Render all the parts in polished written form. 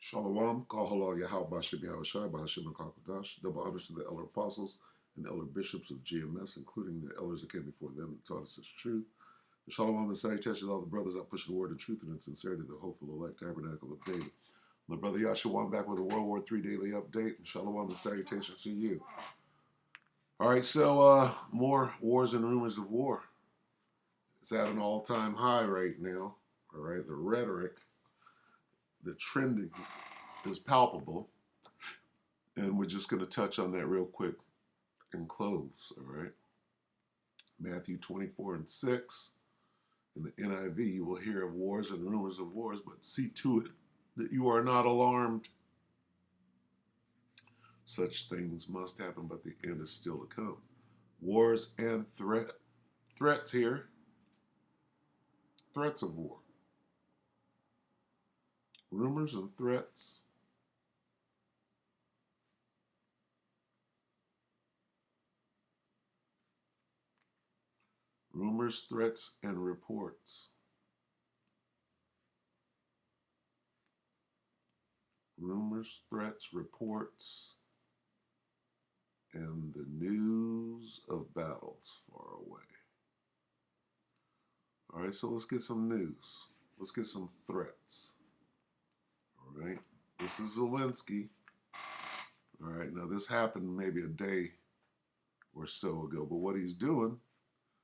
Shalom, Kahala Yahal Bashim Yahushai, Bahashim Kakodash, double honors to the elder apostles and elder bishops of GMS, including the elders that came before them and taught us this truth. And Shalom and salutations to all the brothers out pushing the word of truth and in sincerity, the hopeful elect tabernacle of David. My brother Yahshua back with a WW3 Daily update, and Shalom and salutations to you. All right, so more wars and rumors of war. It's at an all-time high right now. All right, the rhetoric, the trending is palpable, and we're just going to touch on that real quick and close. All right, Matthew 24:6 in the NIV, you will hear of wars and rumors of wars, but see to it that you are not alarmed. Such things must happen, but the end is still to come. Wars and threats here, threats of war, rumors and threats. Rumors, threats, and reports. Rumors, threats, reports, and the news of battles far away. All right, so let's get some news. Let's get some threats. All right, this is Zelensky. All right, now this happened maybe a day or so ago, but what he's doing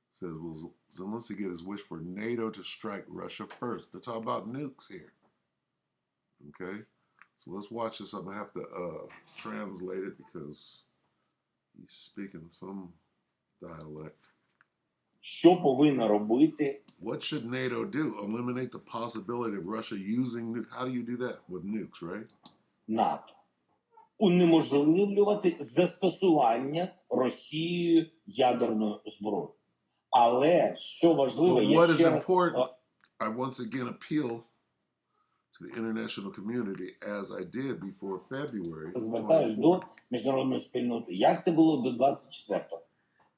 says, will Zelensky get his wish for NATO to strike Russia first? They're talking about nukes here. Okay, so let's watch this. I'm gonna have to translate it because he's speaking some dialect. Що повинна робити? What should NATO do? Eliminate the possibility of Russia using nukes. How do you do that with nukes, right? НАТО. Унеможливлювати застосування Росією ядерної зброї. Але, що важливо, But what is ще раз... important, I once again appeal to the international community, as I did before February. Звертаюсь до міжнародної спільноти. Як це було до 24-го?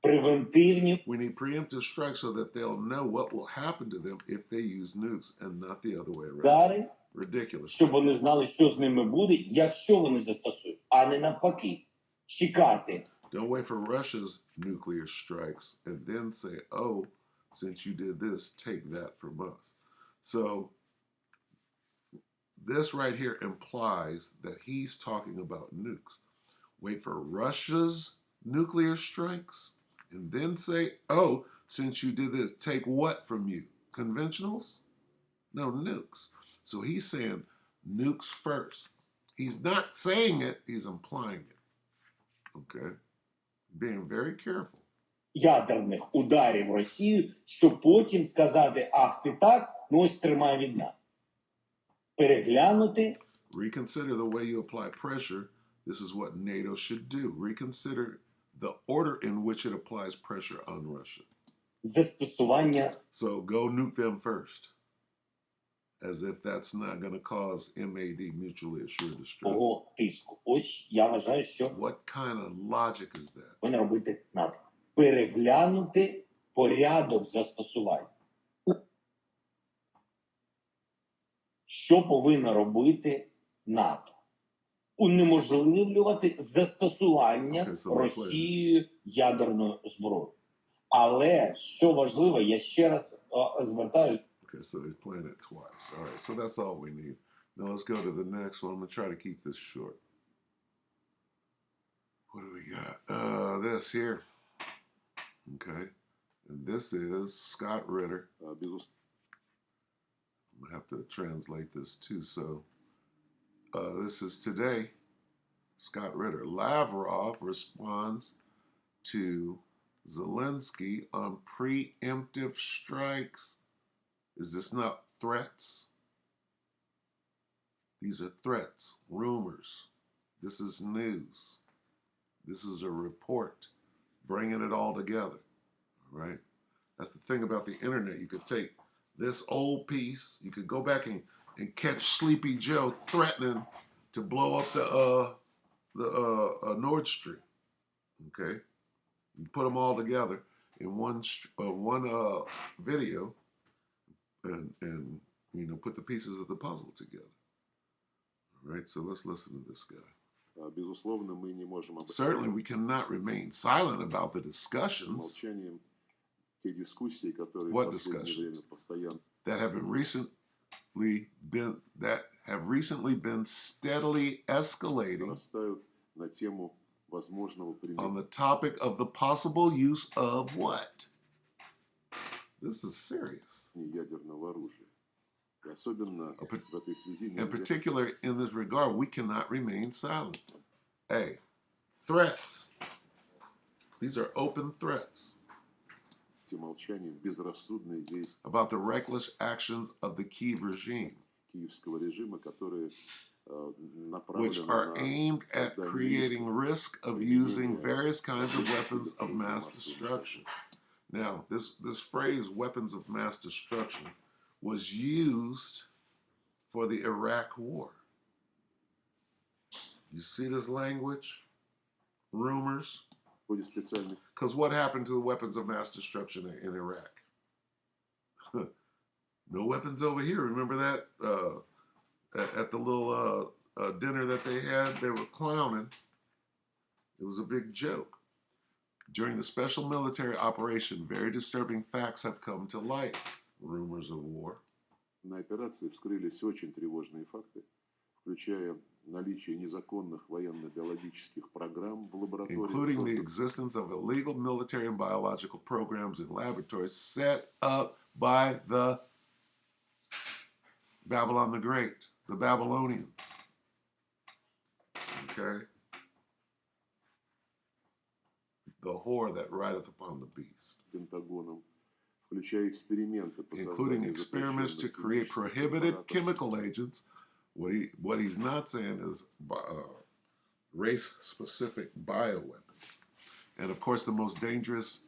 Превентивні... We need preemptive strikes so that they'll know what will happen to them if they use nukes and not the other way around. Удари, Ridiculous. щоб вони знали, що з ними буде, якщо вони застосують, а не навпаки. Чекати. Don't wait for Russia's nuclear strikes and then say, oh, since you did this, take that from us. So this right here implies that he's talking about nukes. Wait for Russia's nuclear strikes and then say, oh, since you did this, take what from you? Conventionals? No, nukes. So he's saying nukes first. He's not saying it, he's implying it. Okay? Being very careful. Ядерних ударів Росію, щоб потім сказати, ах, ти так, ну ось тримай від нас. Переглянути. Reconsider the way you apply pressure. This is what NATO should do. Reconsider the order in which it applies pressure on Russia. Застосування. So go nuke them first. As if that's not going to cause MAD, mutually assured destruction. Тиску. Ось я вважаю, що... What kind of logic is that? Повинно робити НАТО. Переглянути порядок застосування. Що повинно робити НАТО? Унеможливлювати застосування Росією ядерної зброї. Але, що важливо, я ще раз звертаюся. Okay, so he's playing it twice. All right, so that's all we need. Now let's go to the next one. I'm going to try to keep this short. What do we got? This here. Okay. And this is Scott Ritter. I'm going to have to translate this too. So this is today. Scott Ritter. Lavrov responds to Zelensky on preemptive strikes. Is this not threats? These are threats, rumors. This is news. This is a report, bringing it all together, all right? That's the thing about the internet. You could take this old piece, you could go back and catch Sleepy Joe threatening to blow up the Nord Stream, okay? You put them all together in one video, and you know, put the pieces of the puzzle together. All right? So let's listen to this guy. Безусловно, мы не можем Certainly, we cannot remain silent about the discussions молчанием те дискуссии, которые What в последнее время discussions? постоянно that have recently been steadily escalating нарастают на тему возможного on применения the topic of the possible use of what? This is serious. ядерного оружия. И особенно в этой связи In нельзя particular, in this regard, we cannot remain silent. A, threats. These are open threats молчанием безрассудные действия about the reckless actions of the Kyiv regime, киевского режима, которые which направлены are на aimed at создание creating риска risk of using various kinds of weapons of mass destruction. Now, this phrase, weapons of mass destruction, was used for the Iraq War. You see this language? Rumors? в ходе специальных Because what happened to the weapons of mass destruction in Iraq? No weapons over here. Remember that? At the little dinner that they had, they were clowning. It was a big joke. During the special military operation, very disturbing facts have come to light. Rumors of war. На операции вскрылись очень тревожные факты, включая наличие незаконных военно-биологических программ в лабораториях, Including the existence of illegal military and biological programs in laboratories set up by the Babylon the Great, the Babylonians. Okay? The whore that rideth upon the beast. Пентагоном, включая эксперименты по Including созданию experiments to запрещенных create химических prohibited препаратов, chemical agents. What he's not saying is race-specific bioweapons. And of course, the most dangerous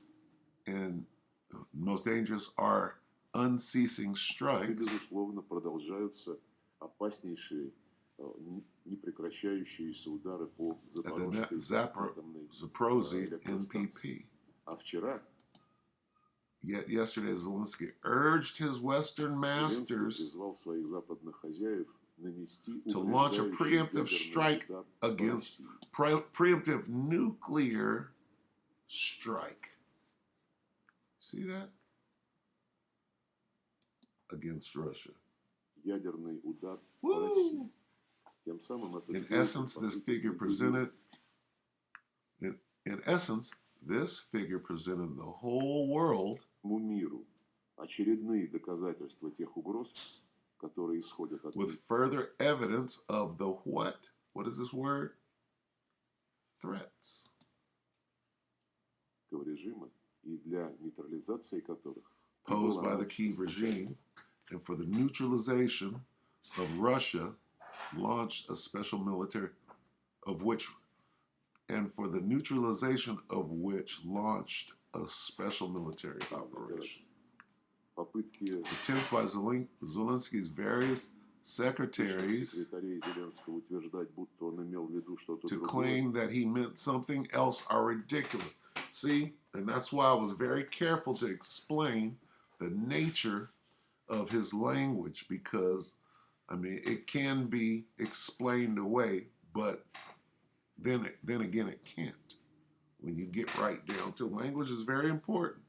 are unceasing и, strikes безусловно, продолжаются опаснейшие, непрекращающиеся удары по at the Запорожской атомной Zaporozhye электростанции. NPP. А вчера Yet yesterday, Zelensky urged his Western Зеленский masters призвал своих западных хозяев нанести to launch a упреждающий preemptive ядерный strike удар по against России. preemptive nuclear strike. See that? Against Russia. Ядерный удар по Woo! России. Тем самым это In сделает essence, this попытку figure предъявить presented the whole world всему миру очередные доказательства тех угроз, которые исходят от with further evidence of the what? What is this word? Threats. киевского режима и для нейтрализации которых Posed by the Kyiv regime, and for the neutralization of Russia, launched a special military, launched a special military operation. попытки Attempts by Zelensky's various secretaries секретарей Зеленского утверждать, будто он имел в виду что-то to другое. claim that he meant something else are ridiculous. See, and that's why I was very careful to explain the nature of his language, because, I mean, it can be explained away, but then again, it can't. When you get right down to language is very important,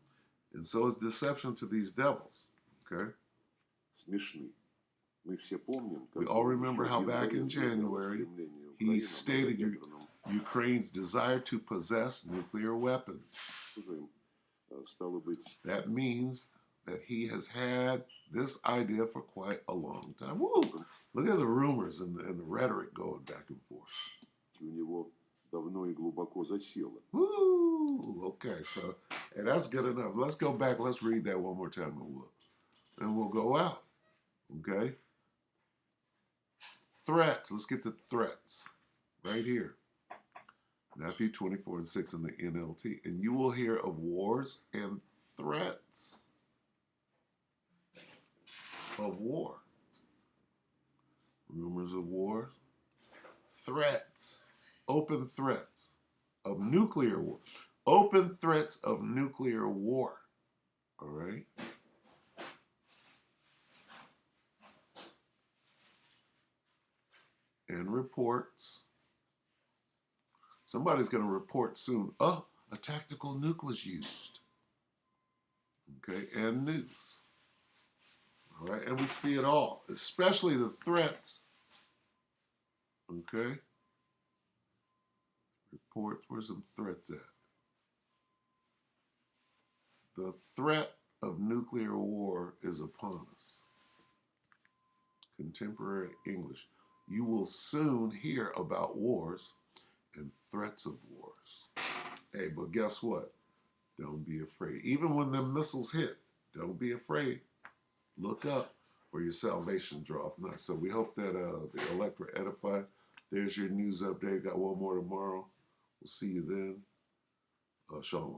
and so is deception to these devils. Okay, Смешны. Мы все помним, как we all он remember еще how в back in январе заявлял о January стремлении he Украины stated обладать ядерным Ukraine's desire to possess nuclear weapons. оружием. Стало быть, That means that he has had this idea for quite a long time. Woo! Look at the rumors and the rhetoric going back and forth. у него давно и глубоко засело. Woo! Okay, so and that's good enough. Let's go back. Let's read that one more time, and we'll go out. Okay. Threats. Let's get to threats right here. Matthew 24:6 in the NLT, and you will hear of wars and threats of war. Rumors of wars, threats, open threats of nuclear war, open threats of nuclear war. All right. and reports. Somebody's going to report soon. Oh, a tactical nuke was used. Okay, and news. All right, and we see it all, especially the threats. Okay, reports. Where's some threats at? The threat of nuclear war is upon us. Contemporary English. You will soon hear about wars and threats of wars. Hey, but guess what? Don't be afraid. Even when the missiles hit, don't be afraid. Look up, for your salvation draweth nigh. So we hope that the elect were edified. There's your news update. Got one more tomorrow. We'll see you then. Shalom.